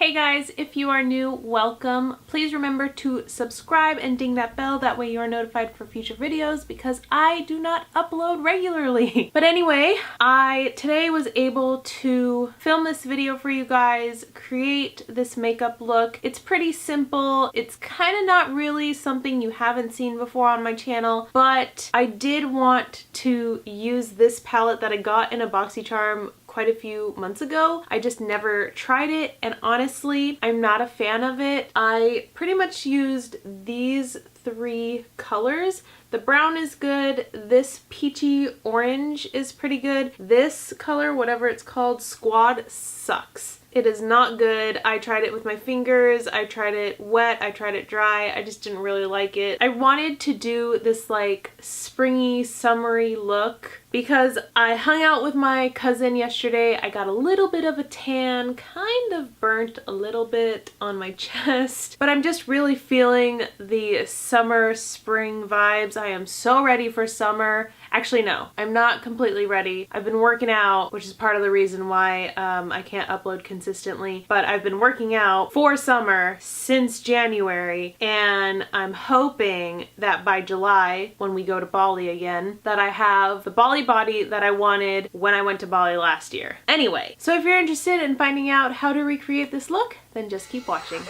Hey guys, if you are new, welcome. Please remember to subscribe and ding that bell, that way you are notified for future videos because I do not upload regularly. But anyway, I today was able to film this video for you guys, create this makeup look. It's pretty simple. It's kind of not really something you haven't seen before on my channel, but I did want to use this palette that I got in a Boxycharm quite a few months ago. I just never tried it, and honestly, I'm not a fan of it. I pretty much used these three colors. The brown is good, this peachy orange is pretty good, this color, whatever it's called, Squad, sucks. It is not good. I tried it with my fingers, I tried it wet, I tried it dry, I just didn't really like it. I wanted to do this like springy, summery look because I hung out with my cousin yesterday. I got a little bit of a tan, kind of burnt a little bit on my chest, but I'm just really feeling the summer, spring vibes. I am so ready for summer. Actually, no, I'm not completely ready. I've been working out, which is part of the reason why I can't upload consistently, but I've been working out for summer since January, and I'm hoping that by July, when we go to Bali again, that I have the Bali body that I wanted when I went to Bali last year. Anyway, so if you're interested in finding out how to recreate this look, then just keep watching.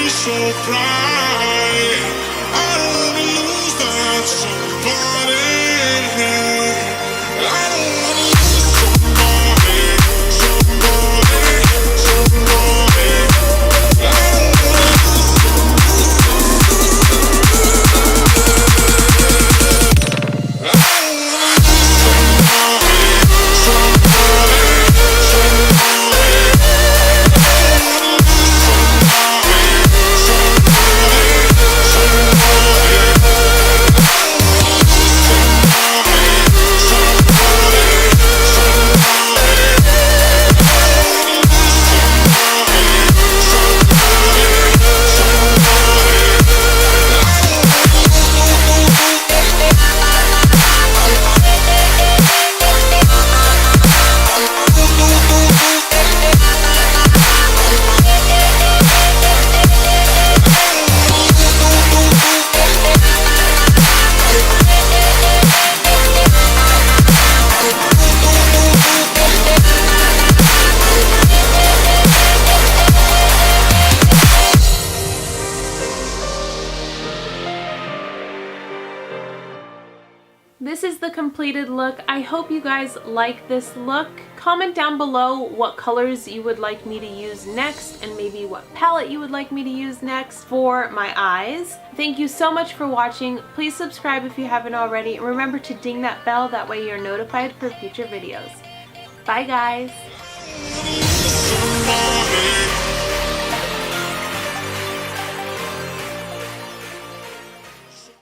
So bright, I don't wanna lose that somebody. I don't wanna lose somebody, somebody, somebody. I don't wanna lose somebody. I don't wanna lose somebody, somebody, somebody. This is the completed look. I hope you guys like this look. Comment down below what colors you would like me to use next and maybe what palette you would like me to use next for my eyes. Thank you so much for watching. Please subscribe if you haven't already, and remember to ding that bell, that way you're notified for future videos. Bye guys!